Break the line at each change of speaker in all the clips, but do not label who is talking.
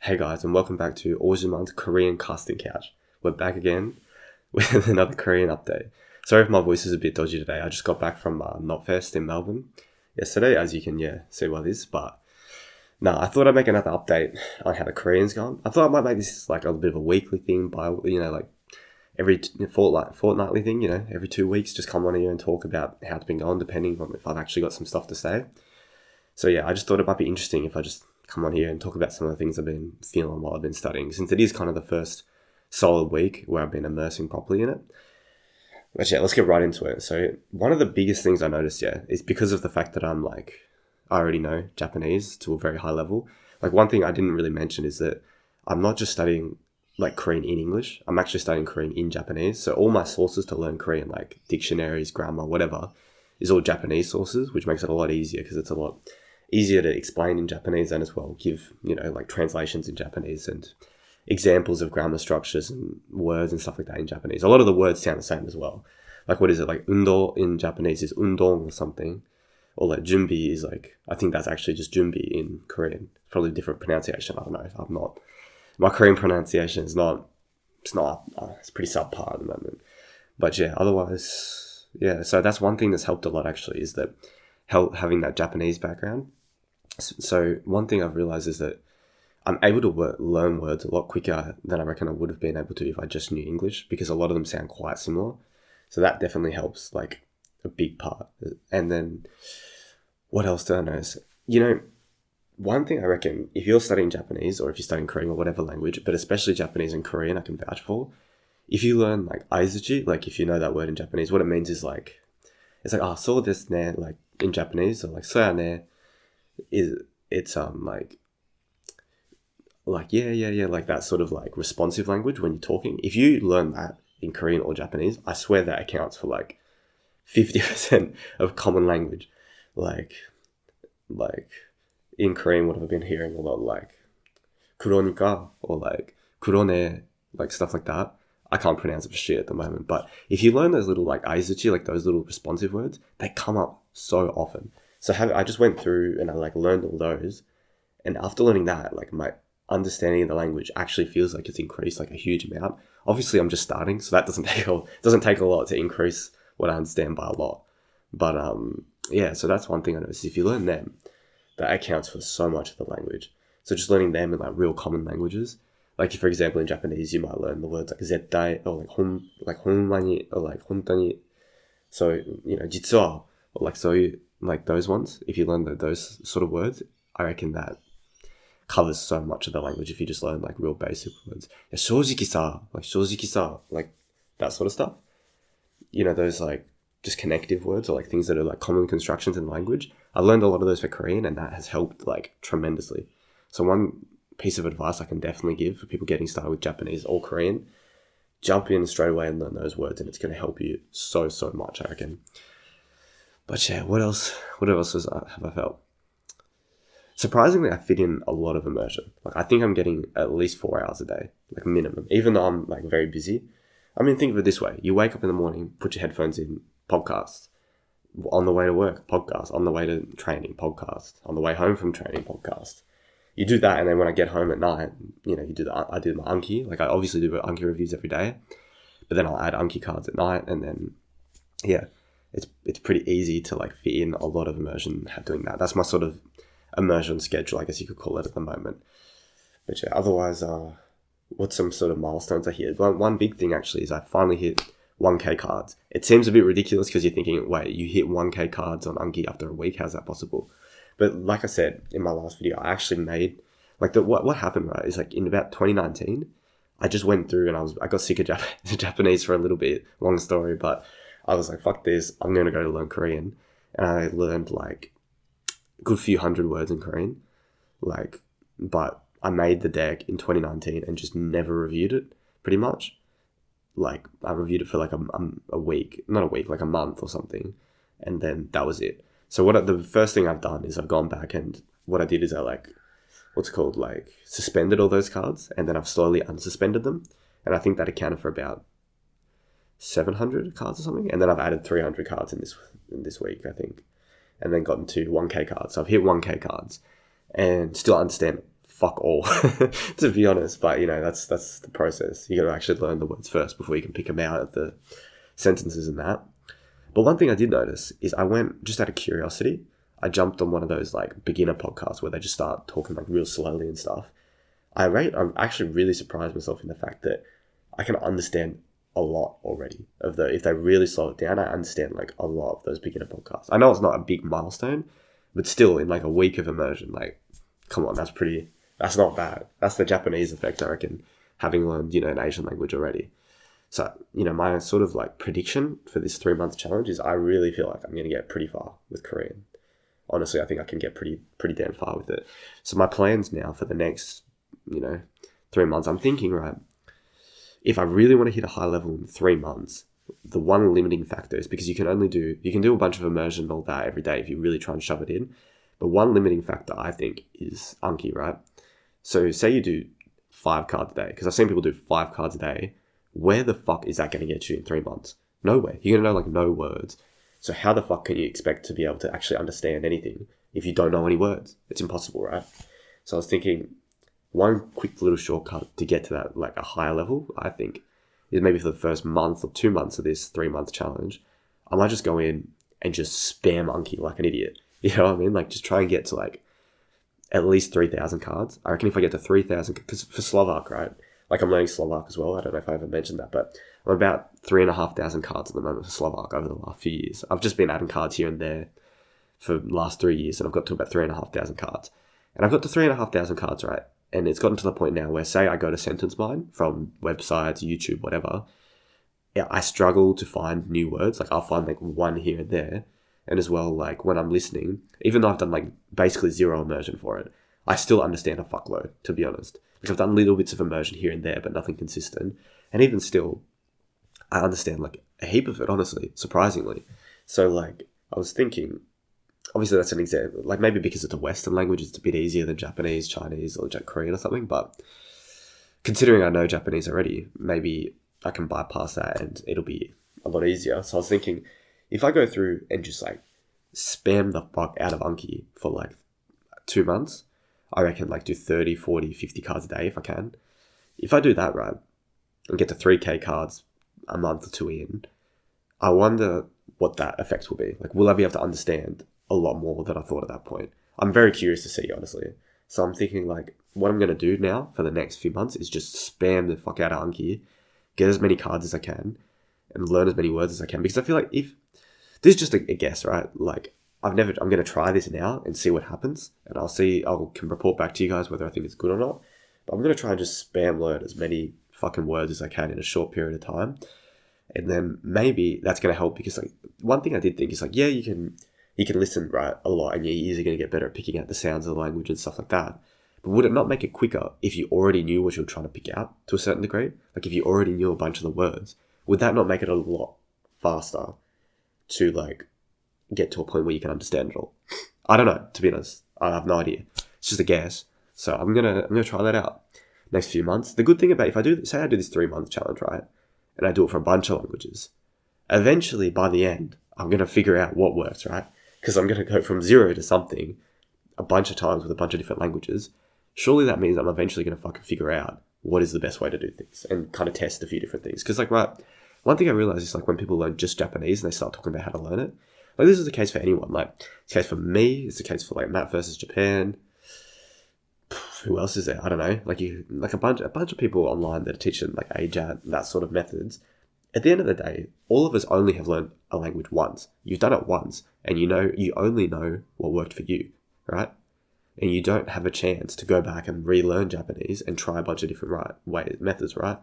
Hey guys, and welcome back to Orjiman's Korean Casting Couch. We're back again with another Korean update. Sorry if my voice is a bit dodgy today. I just got back from Knotfest in Melbourne yesterday, as you can see what it is. But no, I thought I'd make another update on how the Korean's gone. I thought I might make this like a bit of a weekly thing, by like every fortnightly thing. Every 2 weeks, just come on here and talk about how it's been going, depending on if I've actually got some stuff to say. So yeah, I just thought it might be interesting if I just come on here and talk about some of the things I've been feeling while I've been studying, since it is kind of the first solid week where I've been immersing properly in it. But yeah, let's get right into it. So one of the biggest things I noticed, is because of the fact that I already know Japanese to a very high level. Like, one thing I didn't really mention is that I'm not just studying like Korean in English, I'm actually studying Korean in Japanese. So all my sources to learn Korean, like dictionaries, grammar, whatever, is all Japanese sources, which makes it a lot easier because it's a lot easier to explain in Japanese and as well give, like translations in Japanese and examples of grammar structures and words and stuff like that in Japanese. A lot of the words sound the same as well. Like, what is it? Like, undo in Japanese is undong or something. Or like junbi is like, I think that's actually just junbi in Korean. It's probably a different pronunciation. I don't know. My Korean pronunciation is it's pretty subpar at the moment. But yeah, otherwise, so that's one thing that's helped a lot actually, is that having that Japanese background. So one thing I've realized is that I'm able to learn words a lot quicker than I reckon I would have been able to if I just knew English, because a lot of them sound quite similar. So that definitely helps, like a big part. And then what else do I notice? One thing I reckon, if you're studying Japanese or if you're studying Korean or whatever language, but especially Japanese and Korean, I can vouch for, if you learn like aizuchi, like if you know that word in Japanese, what it means is like, it's like, so desu ne, like in Japanese, or like soya ne, it's like that sort of like responsive language when you're talking. If you learn that in Korean or Japanese, I swear that accounts for like 50% of common language. Like in Korean, what have I been hearing a lot? Like 그러니까 or like 그러네, like stuff like that. I can't pronounce it for shit at the moment, but if you learn those little like aizuchi, like those little responsive words, they come up so often. So I just went through and I like learned all those, and after learning that, like my understanding of the language actually feels like it's increased like a huge amount. Obviously, I'm just starting, so that doesn't take a lot to increase what I understand by a lot. But so that's one thing I noticed. If you learn them, that accounts for so much of the language. So just learning them in like real common languages. Like, if, for example, in Japanese, you might learn the words like zettai or like honmani or like hontani. So, jitsuwa or like soyu, like those ones. If you learn those sort of words, I reckon that covers so much of the language if you just learn like real basic words. Shojiki-sa, like that sort of stuff. Those like just connective words or like things that are like common constructions in language. I learned a lot of those for Korean, and that has helped like tremendously. So one piece of advice I can definitely give for people getting started with Japanese or Korean, jump in straight away and learn those words, and it's going to help you so much, I reckon. But yeah, what else have I felt? Surprisingly, I fit in a lot of immersion. Like, I think I'm getting at least 4 hours a day, like minimum, even though I'm like very busy. I mean, think of it this way. You wake up in the morning, put your headphones in, podcast. On the way to work, podcast. On the way to training, podcast. On the way home from training, podcast. You do that, and then when I get home at night, I do my Anki. Like, I obviously do Anki reviews every day, but then I'll add Anki cards at night, and then, it's pretty easy to like fit in a lot of immersion doing that. That's my sort of immersion schedule, I guess you could call it at the moment. But yeah, otherwise, what's some sort of milestones I hit? One big thing actually is I finally hit 1K cards. It seems a bit ridiculous because you're thinking, wait, you hit 1K cards on Anki after a week? How's that possible? But like I said in my last video, I actually made like what happened, right, is like in about 2019, I just went through and I got sick of Japanese for a little bit. Long story, but I was like, fuck this, I'm going to go to learn Korean. And I learned like a good few hundred words in Korean. But I made the deck in 2019 and just never reviewed it, pretty much. Like, I reviewed it for like a week, not a week, like a month or something. And then that was it. So the first thing I've done is I've gone back, and what I did is I suspended all those cards, and then I've slowly unsuspended them. And I think that accounted for about 700 cards or something. And then I've added 300 cards in this week, I think. And then gotten to 1K cards. So I've hit 1K cards and still understand fuck all, to be honest. But, that's the process. You got to actually learn the words first before you can pick them out of the sentences and that. But one thing I did notice is I went, just out of curiosity, I jumped on one of those like beginner podcasts where they just start talking like real slowly and stuff. I'm actually really surprised myself in the fact that I can understand a lot already if they really slow it down. I understand like a lot of those beginner podcasts. I know it's not a big milestone, but still in like a week of immersion, like, come on, that's not bad. That's the Japanese effect, I reckon, having learned, an Asian language already. So, my sort of like prediction for this 3-month challenge is I really feel like I'm going to get pretty far with Korean. Honestly, I think I can get pretty damn far with it. So my plans now for the next, 3 months, I'm thinking, right, if I really want to hit a high level in 3 months, the one limiting factor is because you can do a bunch of immersion and all that every day if you really try and shove it in. But one limiting factor, I think, is Anki, right? So say you do 5 cards a day, because I've seen people do 5 cards a day. Where the fuck is that going to get you in 3 months? Nowhere. You're going to know like no words. So how the fuck can you expect to be able to actually understand anything if you don't know any words? It's impossible, right? So I was thinking one quick little shortcut to get to that, like a higher level, I think, is maybe for the first month or 2 months of this 3-month challenge, I might just go in and just spam Anki like an idiot. You know what I mean? Like just try and get to like at least 3,000 cards. I reckon if I get to 3,000, because for Slovak, right? Like I'm learning Slovak as well. I don't know if I ever mentioned that, but I'm about 3,500 cards at the moment for Slovak over the last few years. I've just been adding cards here and there for the last 3 years, and I've got to about 3,500 cards. And I've got to 3,500 cards, right? And it's gotten to the point now where, say I go to Sentence Mine from websites, YouTube, whatever, I struggle to find new words. Like I'll find like one here and there. And as well, like when I'm listening, even though I've done like basically zero immersion for it, I still understand a fuckload, to be honest. Like I've done little bits of immersion here and there, but nothing consistent. And even still, I understand like a heap of it, honestly, surprisingly. So like I was thinking, obviously that's an example, like maybe because it's a Western language, it's a bit easier than Japanese, Chinese, or Korean or something. But considering I know Japanese already, maybe I can bypass that and it'll be a lot easier. So I was thinking, if I go through and just like spam the fuck out of Anki for like 2 months, I reckon like do 30, 40, 50 cards a day if I can. If I do that right and get to 3K cards a month or 2 in, I wonder what that effect will be. Like, will I be able to understand a lot more than I thought at that point? I'm very curious to see, honestly. So I'm thinking like what I'm going to do now for the next few months is just spam the fuck out of Anki, get as many cards as I can, and learn as many words as I can. Because I feel like if this is just a guess, right? Like I'm going to try this now and see what happens, and can report back to you guys whether I think it's good or not. But I'm going to try and just spam learn as many fucking words as I can in a short period of time, and then maybe that's going to help. Because like one thing I did think is like, yeah, you can listen right a lot, and you're easily going to get better at picking out the sounds of the language and stuff like that. But would it not make it quicker if you already knew what you were trying to pick out to a certain degree? Like if you already knew a bunch of the words, would that not make it a lot faster to like get to a point where you can understand it all? I don't know, to be honest. I have no idea. It's just a guess. So I'm gonna try that out next few months. The good thing about if I do this 3-month challenge, right, and I do it for a bunch of languages, eventually by the end I'm gonna figure out what works, right? Because I'm gonna go from 0 to something a bunch of times with a bunch of different languages. Surely that means I'm eventually gonna fucking figure out what is the best way to do things and kind of test a few different things. Because like, right, one thing I realize is like when people learn just Japanese and they start talking about how to learn it, like this is the case for anyone. Like it's the case for me, it's the case for like Matt versus Japan. Who else is there? I don't know. Like a bunch of people online that are teaching like AJAT, that sort of methods. At the end of the day, all of us only have learned a language once. You've done it once, and you only know what worked for you, right? And you don't have a chance to go back and relearn Japanese and try a bunch of different methods, right?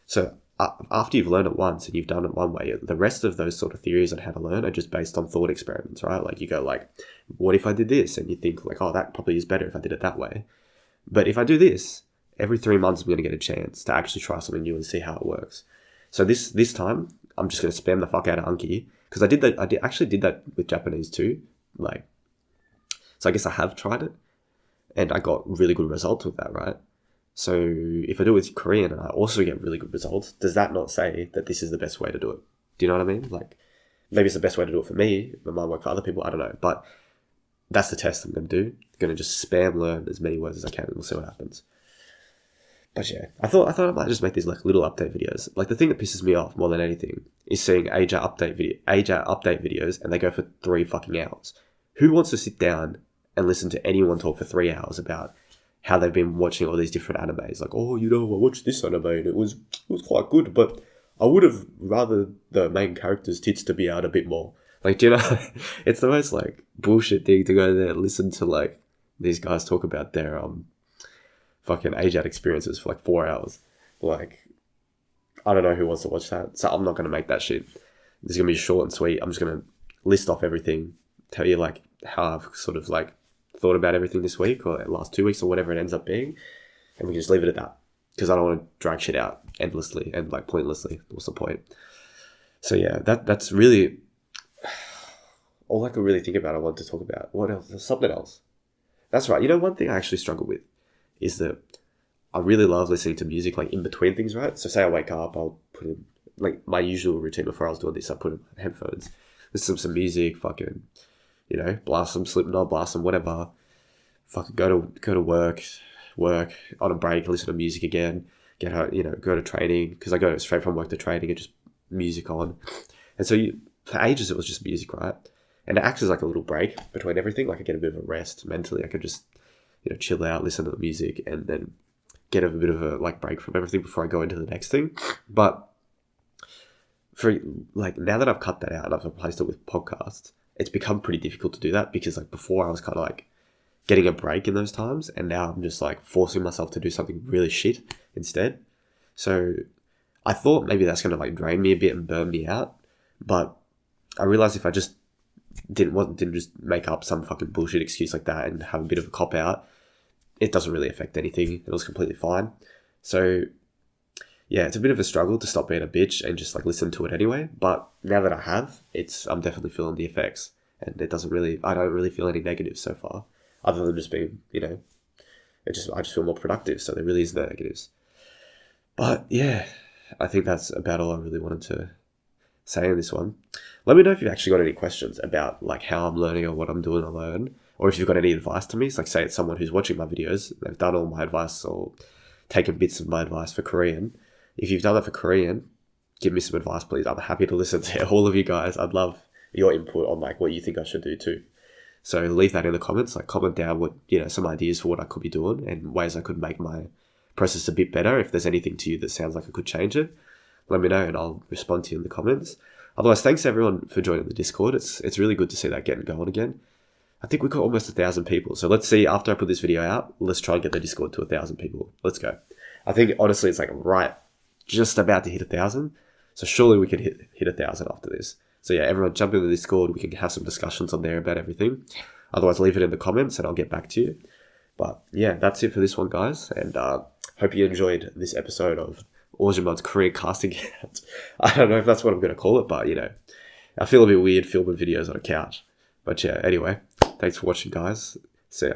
So after you've learned it once and you've done it one way, the rest of those sort of theories on how to learn are just based on thought experiments, right? Like you go like, what if I did this? And you think like, oh, that probably is better if I did it that way. But if I do this, every 3 months I'm going to get a chance to actually try something new and see how it works. So this time, I'm just going to spam the fuck out of Anki. Because I did that. Actually did that with Japanese too. Like, so I guess I have tried it. And I got really good results with that, right? So if I do it with Korean and I also get really good results, does that not say that this is the best way to do it? Do you know what I mean? Like, maybe it's the best way to do it for me. It might work for other people. I don't know. But that's the test I'm going to do. I'm going to just spam learn as many words as I can, and we'll see what happens. But yeah, I thought I might just make these like little update videos. Like the thing that pisses me off more than anything is seeing AJAT update videos, and they go for 3 fucking hours. Who wants to sit down and listen to anyone talk for 3 hours about how they've been watching all these different animes? Like, oh, I watched this anime and it was quite good, but I would have rather the main character's tits to be out a bit more. Like, do you know, it's the most like bullshit thing to go there and listen to like these guys talk about their fucking AJAT experiences for like 4 hours. Like, I don't know who wants to watch that, so I'm not going to make that shit. This is going to be short and sweet. I'm just going to list off everything, tell you like how I've sort of like thought about everything this week or last 2 weeks or whatever it ends up being, and we can just leave it at that, because I don't want to drag shit out endlessly and like pointlessly. What's the point? So yeah, that's really all I could really think about. I want to talk about. What else? There's something else. That's right. One thing I actually struggle with is that I really love listening to music like in between things, right? So say I wake up, I'll put in like my usual routine before I was doing this. I put in headphones, listen to some music, fucking, blast some Slipknot, blast some whatever. Fucking go to work on a break, listen to music again. Get home, go to training, because I go straight from work to training and just music on. And so for ages it was just music, right? And it acts as like a little break between everything. Like I get a bit of a rest mentally. I could just chill out, listen to the music, and then get a bit of a like break from everything before I go into the next thing. But for like now that I've cut that out and I've replaced it with podcasts, it's become pretty difficult to do that, because like before I was kind of like getting a break in those times, and now I'm just like forcing myself to do something really shit instead. So I thought maybe that's gonna like drain me a bit and burn me out, but I realized if I just didn't just make up some fucking bullshit excuse like that and have a bit of a cop out, it doesn't really affect anything. It was completely fine. So yeah, it's a bit of a struggle to stop being a bitch and just like listen to it anyway. But now that I have, I'm definitely feeling the effects, and I don't really feel any negatives so far, other than just being, I just feel more productive. So there really is no negatives. But yeah, I think that's about all I really wanted to say in this one. Let me know if you've actually got any questions about like how I'm learning or what I'm doing to learn, or if you've got any advice to me. So like say it's someone who's watching my videos, they've done all my advice or taken bits of my advice for Korean. If you've done that for Korean, give me some advice, please. I'm happy to listen to all of you guys. I'd love your input on like what you think I should do too. So leave that in the comments, like comment down what, some ideas for what I could be doing and ways I could make my process a bit better. If there's anything to you that sounds like I could change it, let me know and I'll respond to you in the comments. Otherwise, thanks everyone for joining the Discord. It's really good to see that getting going again. I think we've got almost 1,000 people. So let's see, after I put this video out, let's try and get the Discord to 1,000 people. Let's go. I think honestly it's like right just about to hit 1,000. So surely we can hit 1,000 after this. So yeah, everyone jump into the Discord. We can have some discussions on there about everything. Otherwise, leave it in the comments and I'll get back to you. But yeah, that's it for this one, guys. And hope you enjoyed this episode of Orjamon's Korean casting out. I don't know if that's what I'm going to call it, but I feel a bit weird filming videos on a couch. But yeah, anyway, thanks for watching, guys. See ya.